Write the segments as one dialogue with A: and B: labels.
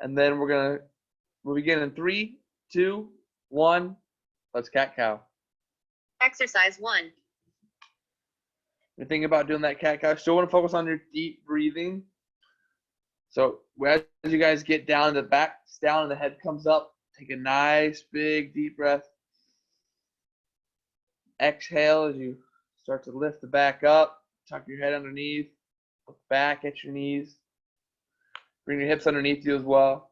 A: And then we'll begin in 3, 2, 1. Let's cat cow.
B: Exercise 1.
A: You're thinking about doing that cat cow. Still want to focus on your deep breathing. So as you guys get down, the back's down and the head comes up, take a nice big deep breath. Exhale as you start to lift the back up. Tuck your head underneath. Look back at your knees. Bring your hips underneath you as well.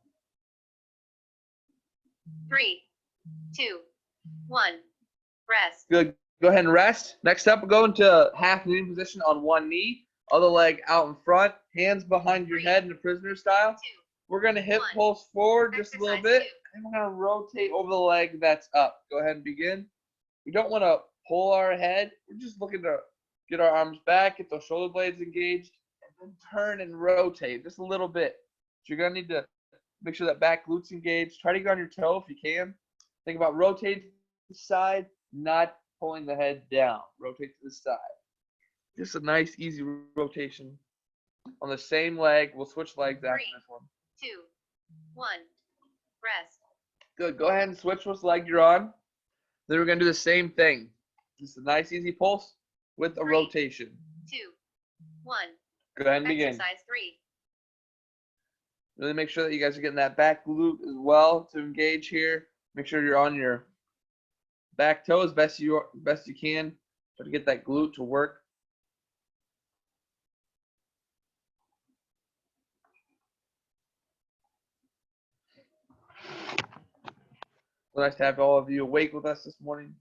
B: 3, 2, 1. Rest.
A: Good. Go ahead and rest. Next up, we'll go into half kneeling position on one knee. Other leg out in front. Hands behind your head in a prisoner style. We're going to hip pulse forward just a little bit. And we're going to rotate over the leg that's up. Go ahead and begin. We don't want to pull our head. We're just looking to get our arms back, get those shoulder blades engaged, and then turn and rotate just a little bit. So you're going to need to make sure that back glutes engaged. Try to get on your toe if you can. Think about rotating to the side, not pulling the head down. Rotate to the side. Just a nice, easy rotation on the same leg. We'll switch legs after this one.
B: 2, 1. Rest.
A: Good. Go ahead and switch which leg you're on. Then we're going to do the same thing. Just a nice, easy pulse with a rotation.
B: 2, 1.
A: Go ahead and begin.
B: Exercise 3.
A: Really make sure that you guys are getting that back glute as well to engage here. Make sure you're on your back toe as best you can. Try to get that glute to work. So nice to have all of you awake with us this morning,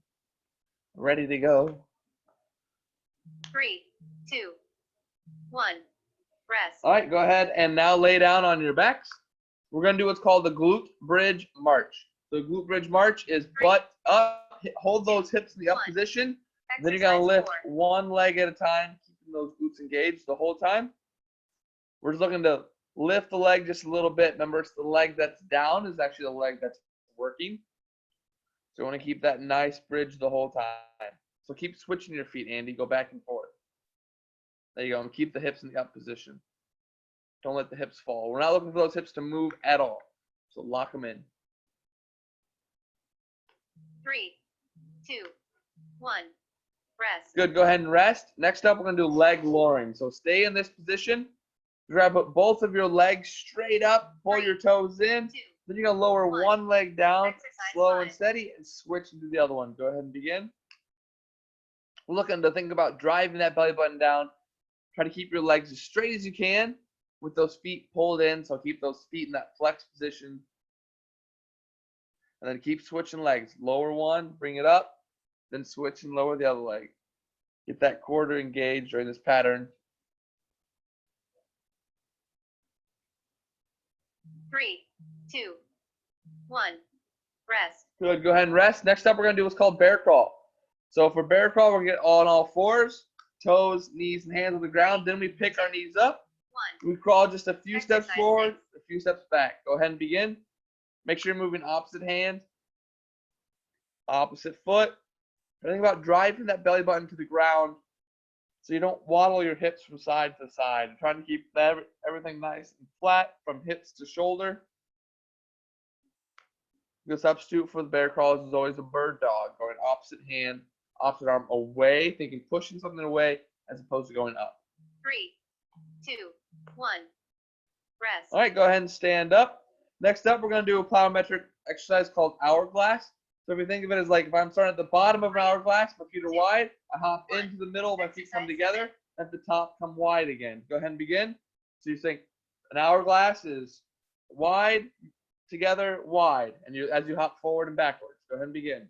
A: ready to go.
B: 3, 2, 1. Rest.
A: All right, go ahead and now lay down on your backs. We're going to do what's called the glute bridge march. So glute bridge march is butt up, hold those hips in the up position. Then you're going to lift one leg at a time, keeping those glutes engaged the whole time. We're just looking to lift the leg just a little bit. Remember, it's the leg that's down is actually the leg that's working. So you want to keep that nice bridge the whole time. So keep switching your feet, Andy. Go back and forth. There you go. And keep the hips in the up position. Don't let the hips fall. We're not looking for those hips to move at all. So lock them in.
B: 3, 2, 1. Rest.
A: Good. Go ahead and rest. Next up, we're going to do leg lowering. So stay in this position. Grab both of your legs straight up. Pull your toes in. Then you're going to lower one leg down, slow and steady, and switch into the other one. Go ahead and begin. We're looking to think about driving that belly button down. Try to keep your legs as straight as you can with those feet pulled in. So keep those feet in that flex position. And then keep switching legs. Lower one, bring it up, then switch and lower the other leg. Get that core engaged during this pattern.
B: 3, 2, 1. Rest.
A: Good. Go ahead and rest. Next up, we're going to do what's called bear crawl. So for bear crawl, we're going to get on all fours, toes, knees, and hands on the ground. Then we pick our knees up. We crawl just a few steps forward, a few steps back. Go ahead and begin. Make sure you're moving opposite hand, opposite foot. Think about driving that belly button to the ground so you don't waddle your hips from side to side. You're trying to keep everything nice and flat from hips to shoulder. The substitute for the bear crawls is always a bird dog, going opposite hand, opposite arm away, thinking pushing something away as opposed to going up.
B: 3, 2, 1. Rest.
A: All right, go ahead and stand up. Next up, we're going to do a plyometric exercise called hourglass. So if you think of it as like if I'm starting at the bottom of an hourglass, my feet are wide, I hop into the middle, my feet come together, at the top come wide again. Go ahead and begin. So you think an hourglass is wide, together, wide, and as you hop forward and backwards. Go ahead and begin.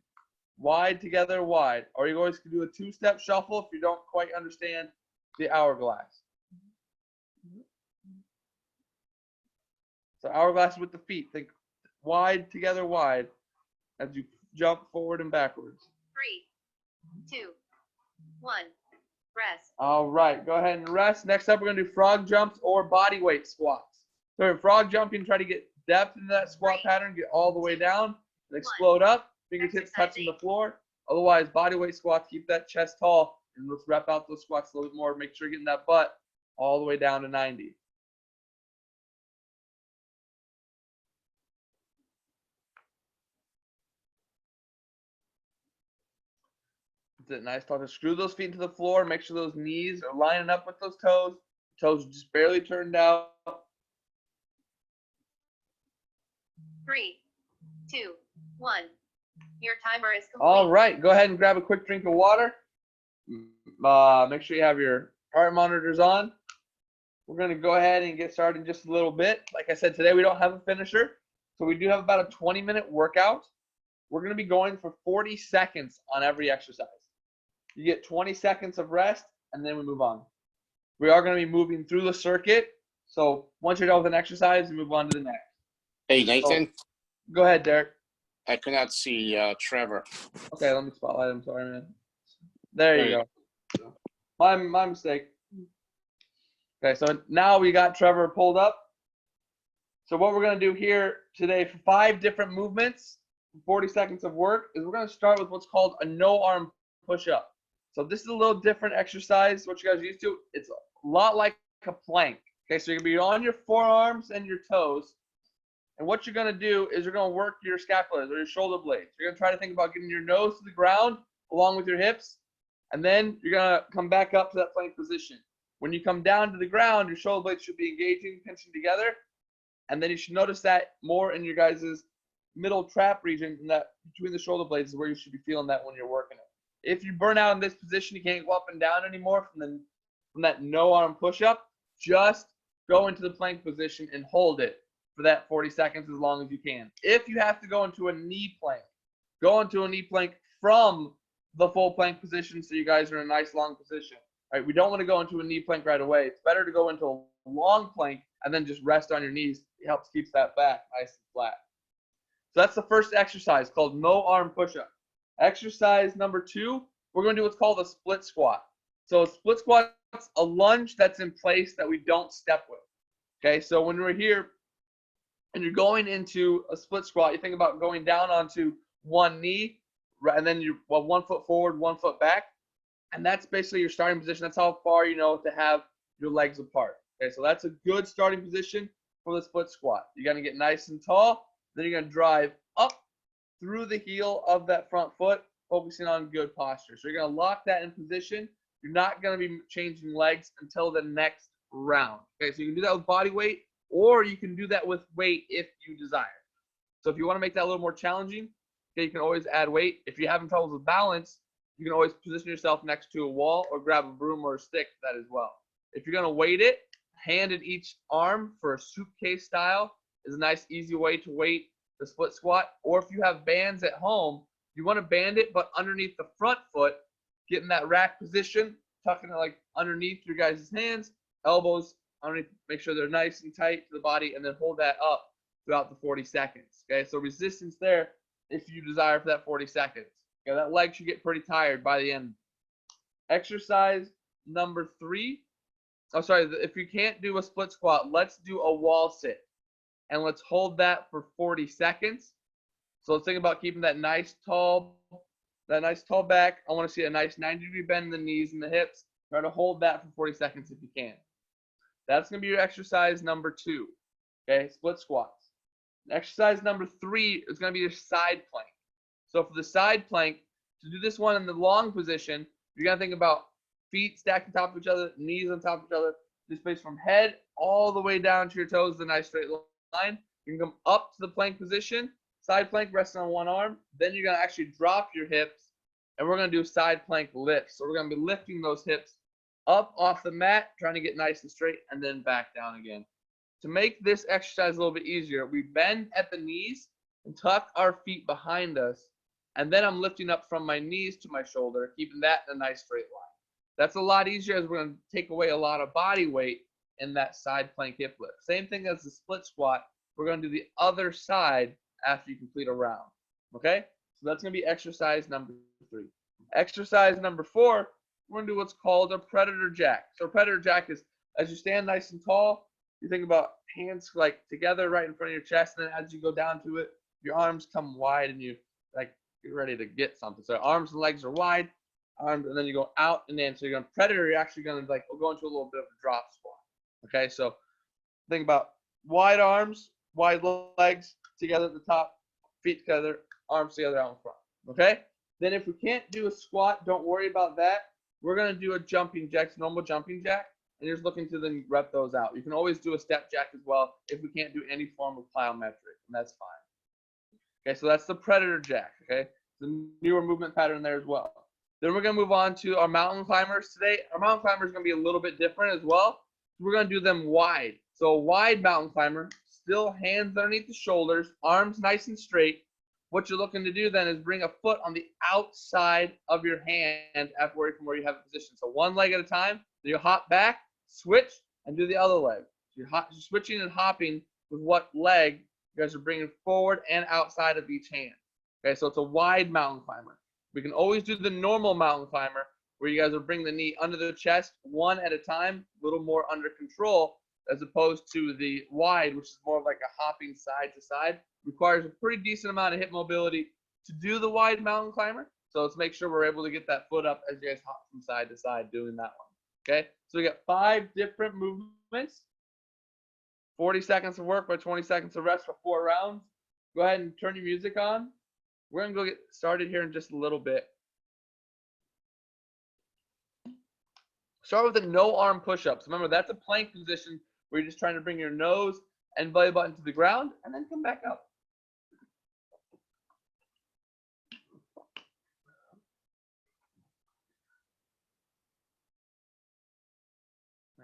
A: Wide, together, wide. Or you always can do a two-step shuffle if you don't quite understand the hourglass. So hourglass with the feet. Think wide, together, wide, as you jump forward and backwards.
B: 3, 2, 1. Rest.
A: All right, go ahead and rest. Next up, we're going to do frog jumps or body weight squats. So in frog jumping, try to get depth into that squat pattern, get all the way down, and explode up, fingertips touching the floor. Otherwise, body weight squats, keep that chest tall, and let's rep out those squats a little bit more. Make sure you're getting that butt all the way down to 90. That's it. Nice tall. Just screw those feet into the floor. Make sure those knees are lining up with those toes. Toes just barely turned out.
B: 3, 2, 1. Your timer is complete.
A: All right. Go ahead and grab a quick drink of water. Make sure you have your heart monitors on. We're going to go ahead and get started in just a little bit. Like I said, today we don't have a finisher. So we do have about a 20-minute workout. We're going to be going for 40 seconds on every exercise. You get 20 seconds of rest, and then we move on. We are going to be moving through the circuit. So once you're done with an exercise, we move on to the next.
C: Hey, Nathan,
A: Go ahead, Derek.
C: I cannot see Trevor.
A: Okay, let me spotlight him. Sorry, man. There you
C: There
A: go. My mistake. Okay, so now we got Trevor pulled up. So what we're going to do here today for 5 different movements, 40 seconds of work, is we're going to start with what's called a no-arm push-up. So this is a little different exercise, what you guys are used to. It's a lot like a plank. Okay, so you're going to be on your forearms and your toes. And what you're going to do is you're going to work your scapulars or your shoulder blades. You're going to try to think about getting your nose to the ground along with your hips. And then you're going to come back up to that plank position. When you come down to the ground, your shoulder blades should be engaging, pinching together. And then you should notice that more in your guys' middle trap region, in that between the shoulder blades is where you should be feeling that when you're working it. If you burn out in this position, you can't go up and down anymore from that no arm push up, just go into the plank position and hold it for that 40 seconds as long as you can. If you have to go into a knee plank, go into a knee plank from the full plank position so you guys are in a nice long position. All right, we don't want to go into a knee plank right away. It's better to go into a long plank and then just rest on your knees. It helps keep that back nice and flat. So that's the first exercise called no arm push-up. Exercise number 2, we're going to do what's called a split squat. So a split squat is a lunge that's in place that we don't step with. Okay, so when we're here and you're going into a split squat, you think about going down onto one knee, and then you 1 foot forward, 1 foot back. And that's basically your starting position. That's how far you know to have your legs apart. Okay, so that's a good starting position for the split squat. You're going to get nice and tall. Then you're going to drive up through the heel of that front foot, focusing on good posture. So you're going to lock that in position. You're not going to be changing legs until the next round. Okay, so you can do that with body weight, or you can do that with weight if you desire. So if you want to make that a little more challenging, okay, you can always add weight. If you're having trouble with balance, you can always position yourself next to a wall or grab a broom or a stick for that as well. If you're going to weight it, hand in each arm for a suitcase style is a nice, easy way to weight the split squat. Or if you have bands at home, you want to band it, but underneath the front foot, get in that rack position, tucking it like underneath your guys' hands, elbows underneath, make sure they're nice and tight to the body, and then hold that up throughout the 40 seconds. Okay, so resistance there if you desire for that 40 seconds. Okay, that leg should get pretty tired by the end. Exercise number 3. Oh, sorry, if you can't do a split squat, let's do a wall sit. And let's hold that for 40 seconds. So let's think about keeping that nice tall back. I want to see a nice 90-degree bend in the knees and the hips. Try to hold that for 40 seconds if you can. That's going to be your exercise number 2. Okay, split squats. Exercise number 3 is going to be your side plank. So for the side plank, to do this one in the long position, you're going to think about feet stacked on top of each other, knees on top of each other. This place from head all the way down to your toes is a nice straight line. You can come up to the plank position, side plank resting on one arm. Then you're going to actually drop your hips, and we're going to do side plank lifts. So we're going to be lifting those hips up off the mat, trying to get nice and straight, and then back down again. To make this exercise a little bit easier, we bend at the knees and tuck our feet behind us. And then I'm lifting up from my knees to my shoulder, keeping that in a nice straight line. That's a lot easier as we're going to take away a lot of body weight in that side plank hip lift. Same thing as the split squat. We're going to do the other side after you complete a round. Okay? So that's going to be exercise number 3. Exercise number 4, we're going to do what's called a predator jack. So predator jack is as you stand nice and tall, you think about hands like together right in front of your chest, and then as you go down to it, your arms come wide and you like get ready to get something. So arms and legs are wide, arms, and then you go out and in. So you're going to predator, you're actually going to like go into a little bit of a drop squat. Okay, so think about wide arms, wide legs together at the top, feet together, arms together out in front. Okay, Then if we can't do a squat, don't worry about that. We're going to do a jumping jack, normal jumping jack, and you're just looking to then rep those out. You can always do a step jack as well if we can't do any form of plyometric, and that's fine. Okay, so that's the predator jack, okay? The newer movement pattern there as well. Then we're going to move on to our mountain climbers today. Our mountain climbers are going to be a little bit different as well. We're going to do them wide. So a wide mountain climber, still hands underneath the shoulders, arms nice and straight. What you're looking to do then is bring a foot on the outside of your hand from where you have a position. So one leg at a time, then you hop back, switch, and do the other leg. So you're switching and hopping with what leg you guys are bringing forward and outside of each hand. Okay, so it's a wide mountain climber. We can always do the normal mountain climber where you guys will bring the knee under the chest one at a time, a little more under control, as opposed to the wide, which is more of like a hopping side to side. Requires a pretty decent amount of hip mobility to do the wide mountain climber. So let's make sure we're able to get that foot up as you guys hop from side to side doing that one. Okay, so we got 5 different movements, 40 seconds of work by 20 seconds of rest for 4 rounds. Go ahead and turn your music on. We're going to go get started here in just a little bit. Start with the no arm push-ups. Remember, that's a plank position where you're just trying to bring your nose and belly button to the ground and then come back up.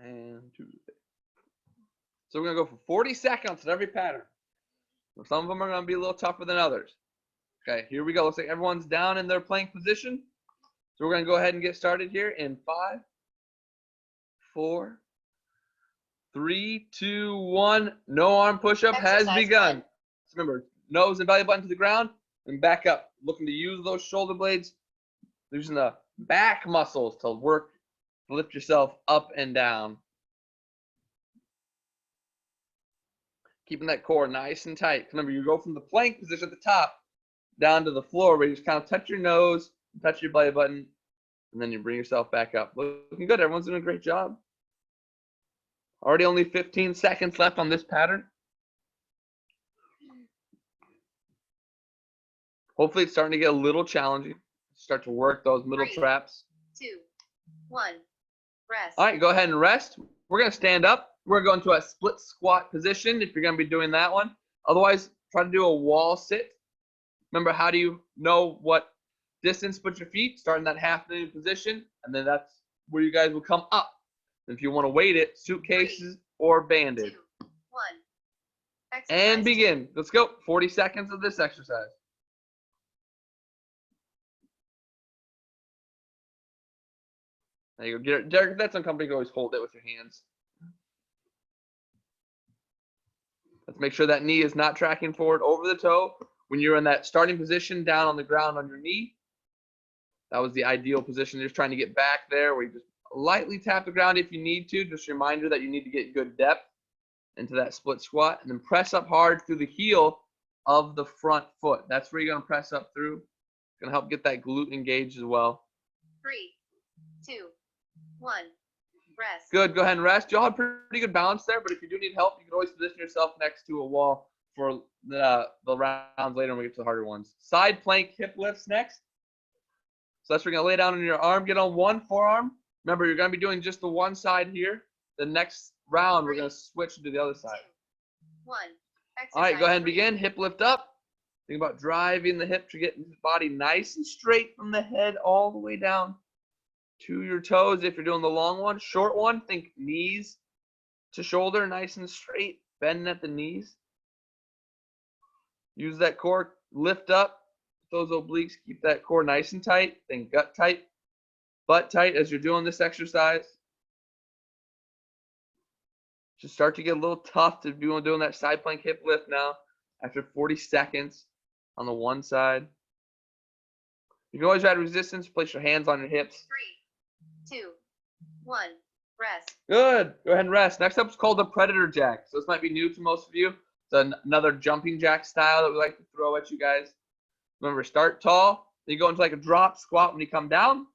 A: And 2. So we're going to go for 40 seconds in every pattern. Some of them are going to be a little tougher than others. Okay, here we go. Looks like everyone's down in their plank position. So we're going to go ahead and get started here in 5, 4, 3, 2, 1. No arm push-up has begun. So remember, nose and belly button to the ground and back up. Looking to use those shoulder blades, using the back muscles to work, to lift yourself up and down. Keeping that core nice and tight. Remember, you go from the plank position at the top down to the floor where you just kind of touch your nose, touch your belly button, and then you bring yourself back up. Looking good. Everyone's doing a great job. Already only 15 seconds left on this pattern. Hopefully it's starting to get a little challenging. Start to work those middle
B: 3,
A: traps.
B: 2, 1. Rest.
A: All right, go ahead and rest. We're going to stand up. We're going to go into a split squat position if you're going to be doing that one. Otherwise, try to do a wall sit. Remember, how do you know what distance to put your feet? Start in that half kneeling position, and then that's where you guys will come up. If you want to weight it, suitcases or banded.
B: 2, 1. Exercise
A: And begin. Let's go. 40 seconds of this exercise. There you go. Derek, if that's uncomfortable, you can always hold it with your hands. Let's make sure that knee is not tracking forward over the toe. When you're in that starting position down on the ground on your knee, that was the ideal position. You're just trying to get back there where you just lightly tap the ground if you need to. Just a reminder that you need to get good depth into that split squat. And then press up hard through the heel of the front foot. That's where you're going to press up through. It's going to help get that glute engaged as well.
B: 3, 2, 1. Rest.
A: Good. Go ahead and rest. Y'all have pretty good balance there, but if you do need help, you can always position yourself next to a wall for the rounds later when we get to the harder ones. Side plank hip lifts next. So that's where you're going to lay down on your arm, get on one forearm. Remember, you're going to be doing just the one side here. The next round, we're going to switch to the other side.
B: 2, 1.
A: All right, go ahead and
B: 3.
A: begin. Hip lift up. Think about driving the hip to get the body nice and straight from the head all the way down to your toes. If you're doing the long one, short one, think knees to shoulder, nice and straight, bending at the knees. Use that core, lift up those obliques, keep that core nice and tight, then gut tight, butt tight as you're doing this exercise. Just start to get a little tough to be doing that side plank hip lift now after 40 seconds on the one side. You can always add resistance, place your hands on your hips.
B: 3, 2, 1. Rest.
A: Good. Go ahead and rest. Next up is called the Predator Jack. So this might be new to most of you. It's another jumping jack style that we like to throw at you guys. Remember, start tall. Then you go into like a drop squat when you come down.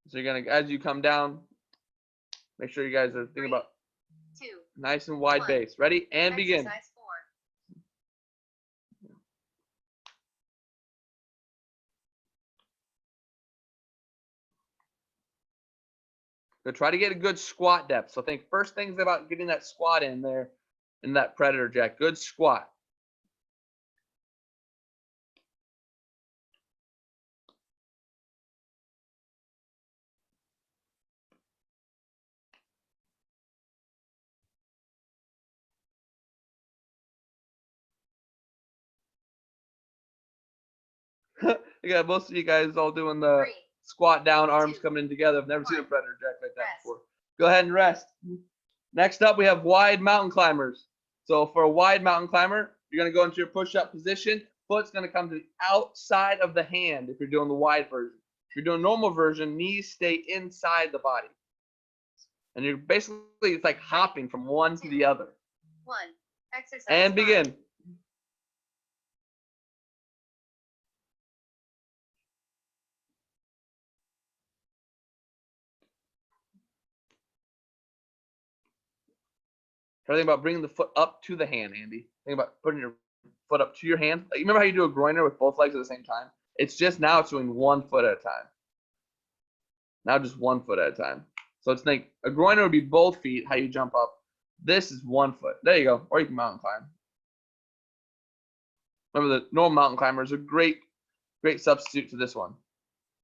A: So you're going to, as you come down, make sure you guys are thinking about
B: 2,
A: nice and wide
B: 1.
A: base. Ready? And begin.
B: Exercise
A: So try to get a good squat depth. So think first things about getting that squat in there in that predator jack. Good squat. You got most of you guys all doing the
B: 3,
A: squat down, arms
B: 2,
A: coming in together. I've never seen a
B: 1.
A: predator jack like that
B: Rest.
A: before. Go ahead and rest. Next up, we have wide mountain climbers. So for a wide mountain climber, you're going to go into your push-up position. Foot's going to come to the outside of the hand if you're doing the wide version. If you're doing normal version, knees stay inside the body. And you're basically, it's like hopping from one to the other.
B: 1. Exercise
A: And
B: 5.
A: begin. Try to think about bringing the foot up to the hand, Andy. Think about putting your foot up to your hand. Like, you remember how you do a groiner with both legs at the same time? It's just now it's doing 1 foot at a time. Now just 1 foot at a time. So it's like a groiner would be both feet, how you jump up. This is 1 foot. There you go. Or you can mountain climb. Remember, the normal mountain climber is a great substitute to this one.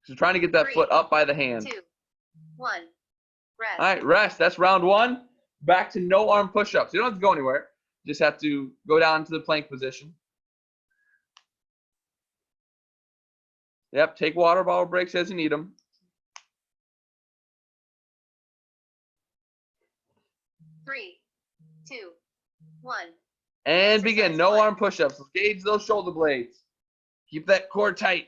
A: So trying to get that
B: 3,
A: foot up by the hand.
B: 2, 1. Rest.
A: All right, rest. That's round 1. Back to no arm push-ups. You don't have to go anywhere. You just have to go down to the plank position. Yep, take water bottle breaks as you need them.
B: Three, 2, 1.
A: And begin.
B: Exercise
A: No
B: 1.
A: arm push-ups. Engage those shoulder blades. Keep that core tight.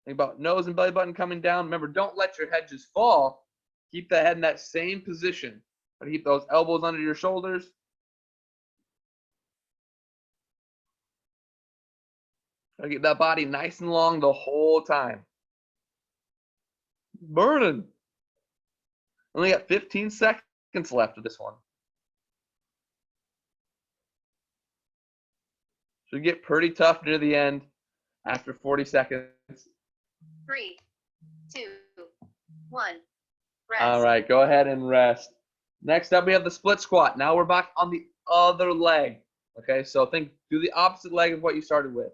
A: Think about nose and belly button coming down. Remember, don't let your head just fall. Keep the head in that same position. But keep those elbows under your shoulders. Try to keep that body nice and long the whole time. Burning. Only got 15 seconds left of this one. Should get pretty tough near the end after 40 seconds.
B: 3, 2, 1. Rest.
A: All right, go ahead and rest. Next up, we have the split squat. Now we're back on the other leg. Okay, so do the opposite leg of what you started with.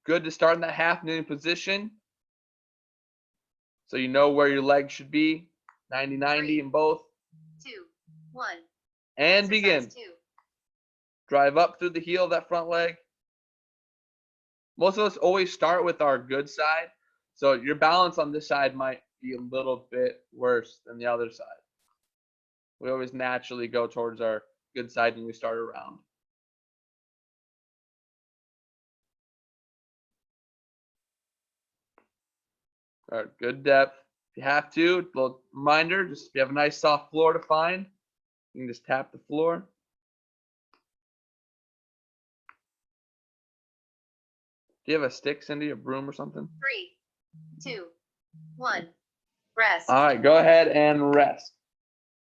A: Good to start in that half kneeling position. So you know where your leg should be. 90-90 in both.
B: 2, 1.
A: And
B: Exercise
A: begin.
B: 2.
A: Drive up through the heel of that front leg. Most of us always start with our good side. So your balance on this side might be a little bit worse than the other side. We always naturally go towards our good side when we start a round. All right, good depth. If you have to, a little reminder, just if you have a nice soft floor to find, you can just tap the floor. Do you have a stick, Cindy, a broom or something?
B: 3, 2, 1. Rest.
A: All right, go ahead and rest.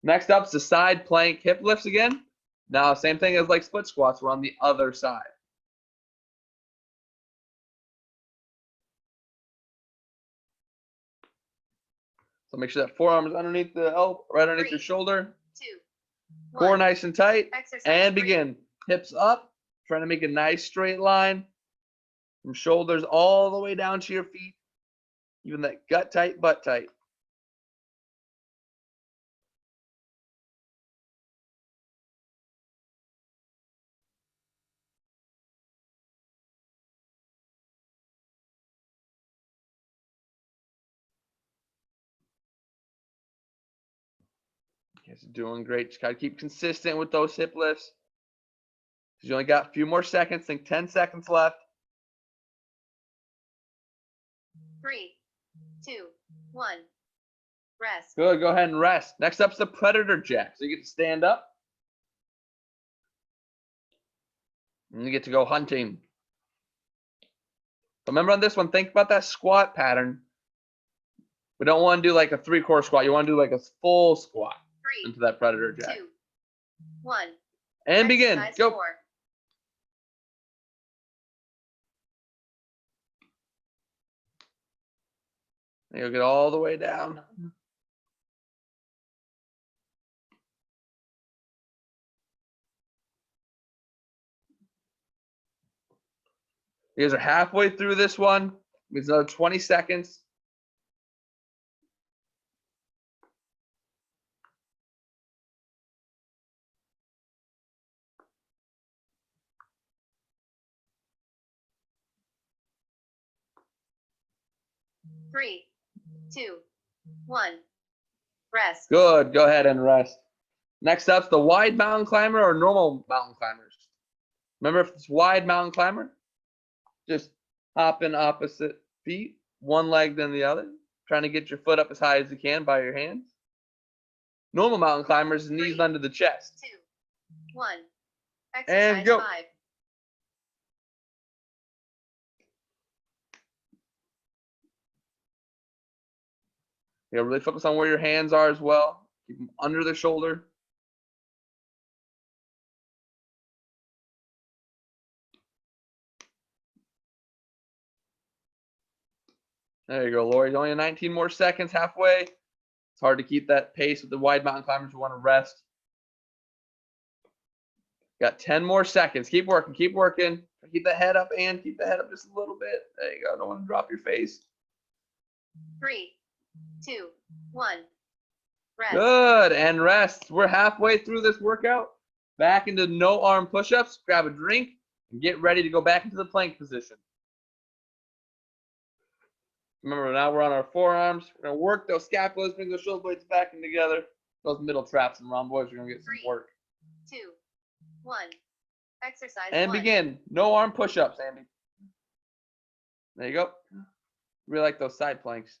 A: Next up is the side plank hip lifts again. Now, same thing as like split squats, we're on the other side. So make sure that forearm is underneath the elbow, right underneath your
B: 3,
A: shoulder.
B: 2, 1.
A: Core nice and tight.
B: Exercise
A: And
B: 3.
A: begin. Hips up, trying to make a nice straight line from shoulders all the way down to your feet. Even that gut tight, butt tight. You guys are doing great. Just gotta keep consistent with those hip lifts. You only got a few more seconds. Think 10 seconds left.
B: 3, 2, 1. Rest.
A: Good. Go ahead and rest. Next up's the predator jack. So you get to stand up. And you get to go hunting. But remember on this one, think about that squat pattern. We don't want to do like a 3/4 squat. You want to do like a full squat
B: 3,
A: into that predator jack.
B: 2, 1.
A: And begin.
B: Exercise
A: Go.
B: 4.
A: You'll get all the way down. You guys are halfway through this one. It's another 20 seconds.
B: Three, two, one. Rest.
A: Good. Go ahead and rest. Next up's the wide mountain climber or normal mountain climbers. Remember, if it's wide mountain climber, just hop in opposite feet, one leg then the other, trying to get your foot up as high as you can by your hands. Normal mountain climbers, knees under the chest.
B: 2, 1. Exercise
A: And go.
B: 5.
A: Yeah, really focus on where your hands are as well. Keep them under the shoulder. There you go, Lori. Only 19 more seconds, halfway. It's hard to keep that pace with the wide mountain climbers who want to rest. Got 10 more seconds. Keep working, keep working. Keep the head up and keep the head up just a little bit. There you go. Don't want to drop your face.
B: 3, 2, 1. Rest.
A: Good, and rest. We're halfway through this workout. Back into no arm push-ups. Grab a drink and get ready to go back into the plank position. Remember, now we're on our forearms. We're going to work those scapulas, bring those shoulder blades back in together. Those middle traps and rhomboids are going to get some
B: 3,
A: work.
B: 2, 1. Exercise
A: And
B: 1.
A: begin. No arm push-ups, Andy. There you go. Really like those side planks.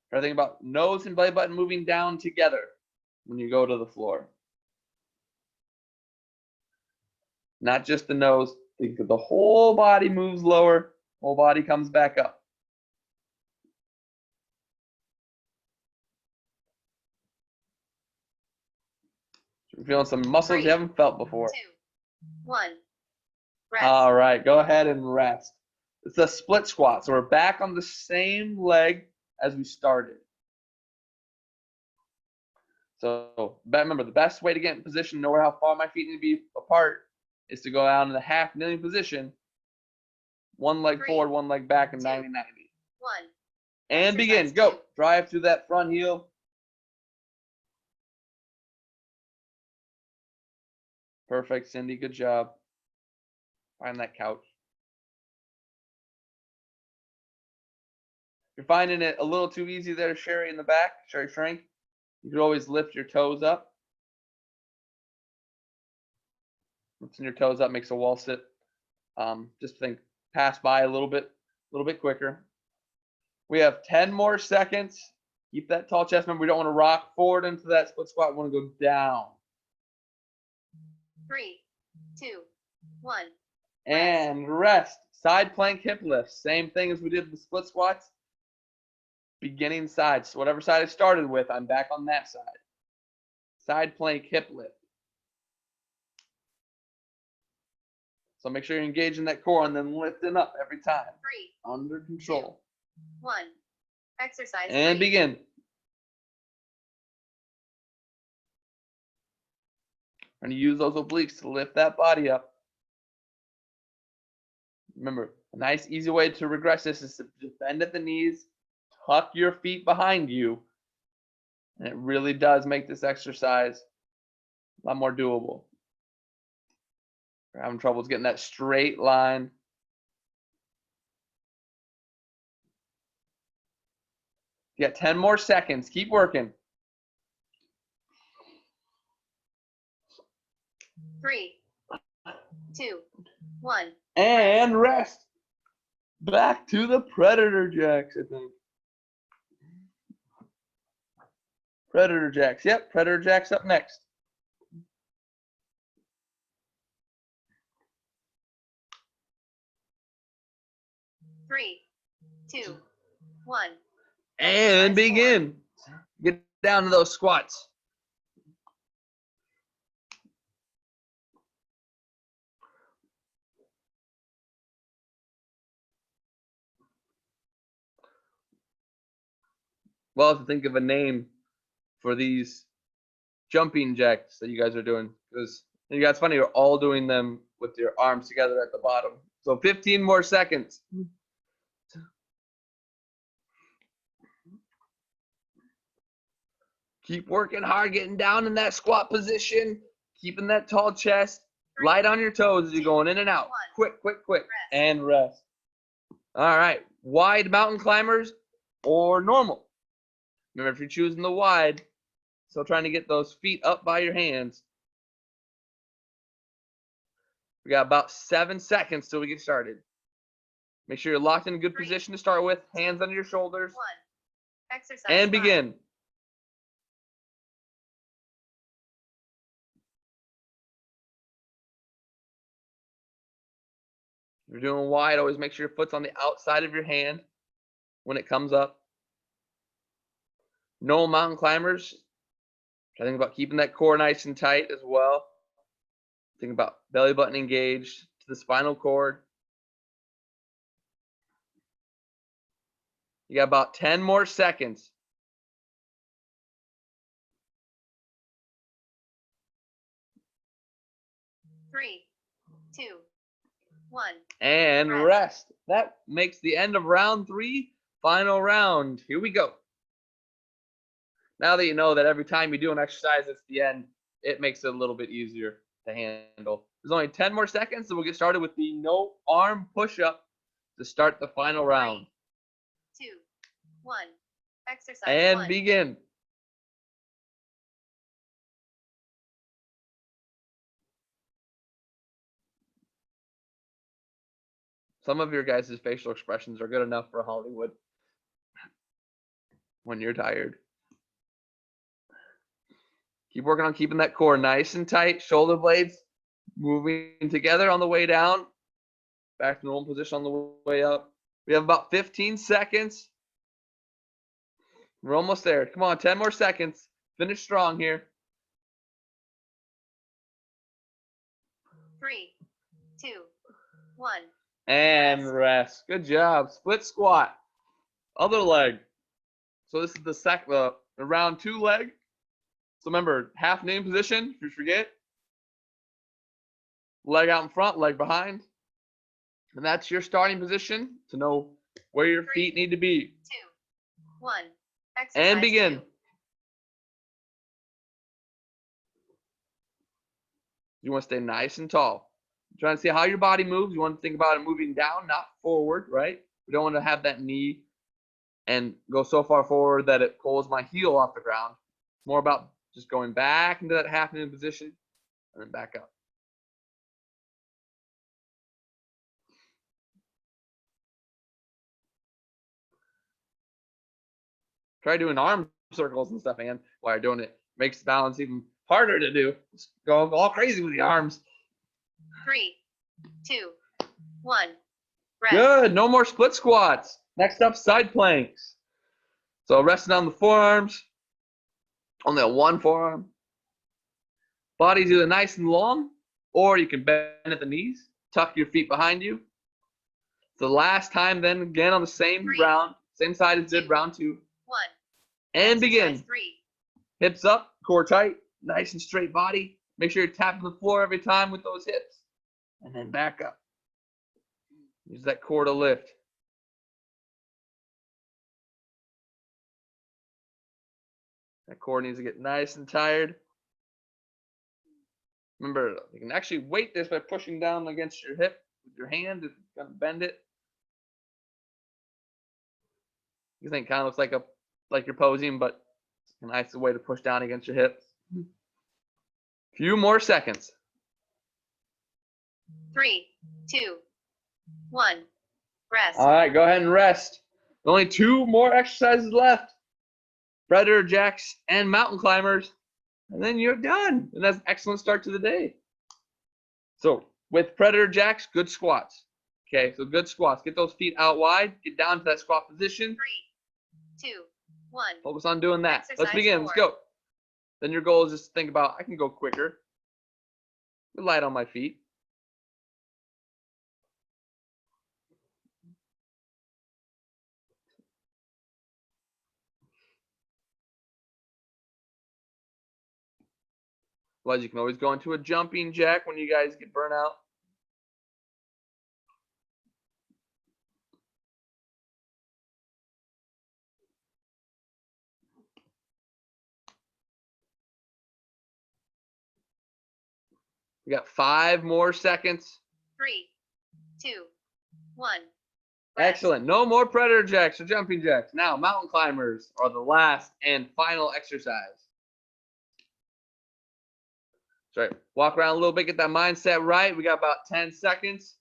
A: Try to think about nose and belly button moving down together when you go to the floor. Not just the nose. Think of the whole body moves lower, whole body comes back up. You're feeling some muscles
B: 3,
A: you haven't felt before.
B: 2, 1. Rest.
A: All right, go ahead and rest. It's a split squat, so we're back on the same leg as we started. So remember, the best way to get in position, know how far my feet need to be apart, is to go down in the half kneeling position. One leg
B: 3,
A: forward, one leg back, and
B: 2,
A: 90-90.
B: 1.
A: And begin.
B: Exercise
A: Go.
B: 2.
A: Drive through that front heel. Perfect, Cindy. Good job. Find that couch. You're finding it a little too easy there, Sherry, in the back. Sherry Shrink. You could always lift your toes up. Lifting your toes up makes a wall sit. Just think, pass by a little bit quicker. We have 10 more seconds. Keep that tall chest. Remember, we don't want to rock forward into that split squat. We want to go down.
B: 3, 2, 1.
A: And rest. Side plank hip lifts. Same thing as we did with the split squats. Beginning side. So whatever side I started with, I'm back on that side. Side plank hip lift. So make sure you're engaging that core and then lifting up every time.
B: 3,
A: Under control.
B: 1. Exercise
A: And
B: 3.
A: begin. And use those obliques to lift that body up. Remember, a nice easy way to regress this is to just bend at the knees, tuck your feet behind you, and it really does make this exercise a lot more doable. If you're having troubles getting that straight line. You got 10 more seconds. Keep working.
B: 3, 2, 1.
A: And rest. Back to the Predator Jacks, I think. Predator Jacks. Yep, Predator Jacks up next.
B: Three, 2, 1.
A: And
B: Exercise
A: begin. Get down to those squats. We'll have to think of a name for these jumping jacks that you guys are doing, because you guys funny, you're all doing them with your arms together at the bottom. So 15 more seconds. Keep working hard, getting down in that squat position, keeping that tall chest, light on your toes as you're going in and out. Quick, quick, quick, and rest. All right, wide mountain climbers or normal. Remember, if you're choosing the wide, still trying to get those feet up by your hands. We got about 7 seconds till we get started. Make sure you're locked in a good position to start with, hands under your shoulders,
B: 1. Exercise
A: and
B: 5.
A: begin. If you're doing wide, always make sure your foot's on the outside of your hand when it comes up. No mountain climbers. Try to think about keeping that core nice and tight as well. Think about belly button engaged to the spinal cord. You got about 10 more seconds.
B: Three, two, 1.
A: And
B: Rest.
A: rest. That makes the end of round 3. Final round. Here we go. Now that you know that every time you do an exercise, it's the end, it makes it a little bit easier to handle. There's only 10 more seconds, so we'll get started with the no arm push-up to start the final round.
B: 2, 1. Exercise
A: And
B: 1.
A: begin. Some of your guys' facial expressions are good enough for Hollywood when you're tired. Keep working on keeping that core nice and tight. Shoulder blades moving together on the way down. Back to normal position on the way up. We have about 15 seconds. We're almost there. Come on, 10 more seconds. Finish strong here.
B: 3, 2, 1.
A: And rest. Good job. Split squat. Other leg. So this is the round 2 leg. So remember, half knee position, if you forget. Leg out in front, leg behind. And that's your starting position to know where your feet need to be.
B: 2, 1. Exercise
A: And begin.
B: 2.
A: You want to stay nice and tall. You're trying to see how your body moves. You want to think about it moving down, not forward, right? We don't want to have that knee and go so far forward that it pulls my heel off the ground. It's more about just going back into that half knee position and then back up. Try doing arm circles and stuff, man, while you're doing it. Makes balance even harder to do. Just go all crazy with the arms.
B: 3, 2, 1. Rest.
A: Good. No more split squats. Next up, side planks. So resting on the forearms. Only on one forearm. Body's either nice and long, or you can bend at the knees. Tuck your feet behind you. So last time, then again on the same round, same side as did round 2.
B: 1.
A: And begin.
B: Exercise 3.
A: Hips up, core tight, nice and straight body. Make sure you're tapping the floor every time with those hips. And then back up. Use that core to lift. That core needs to get nice and tired. Remember, you can actually weight this by pushing down against your hip with your hand if you're going to bend it. You think kind of looks like you're posing, but it's a nice way to push down against your hips. Few more seconds.
B: 3, 2, 1. Rest.
A: All right, go ahead and rest. Only 2 more exercises left. Predator jacks and mountain climbers. And then you're done. And that's an excellent start to the day. So with predator jacks, good squats. Okay, so good squats. Get those feet out wide. Get down to that squat position.
B: 3, 2, 1.
A: Focus on doing that. Let's
B: Exercise
A: begin.
B: 4.
A: Let's go. Then your goal is just to think about, I can go quicker. Get light on my feet. Otherwise, you can always go into a jumping jack when you guys get burnt out. We got 5 more seconds.
B: 3, 2, 1. Rest.
A: Excellent. No more predator jacks or jumping jacks. Now, mountain climbers are the last and final exercise. Sorry, walk around a little bit, get that mindset right. We got about 10 seconds.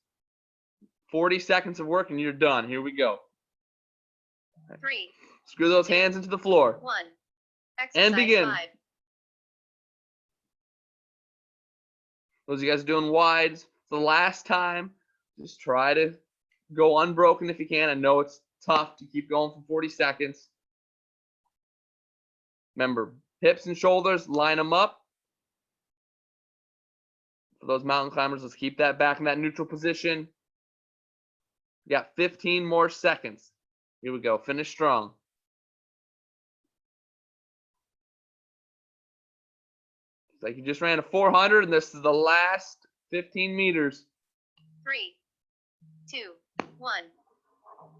A: 40 seconds of work and you're done. Here we go.
B: 3,
A: Screw those hands into the floor.
B: 1. Exercise
A: And begin.
B: 5.
A: Those of you guys are doing wides, it's the last time. Just try to go unbroken if you can. I know it's tough to keep going for 40 seconds. Remember, hips and shoulders, line them up. For those mountain climbers, let's keep that back in that neutral position. We got 15 more seconds. Here we go. Finish strong. It's like you just ran a 400 and this is the last 15 meters.
B: 3, 2, 1.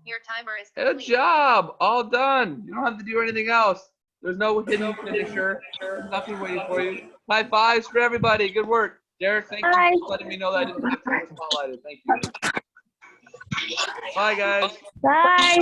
B: Your timer is
A: Good
B: complete.
A: job. All done. You don't have to do anything else. There's no hidden finisher. There's nothing waiting for you. High fives for everybody. Good work. Derek, thank you for letting me know that I didn't have to spotlighted. Thank you. Bye, guys.
D: Bye.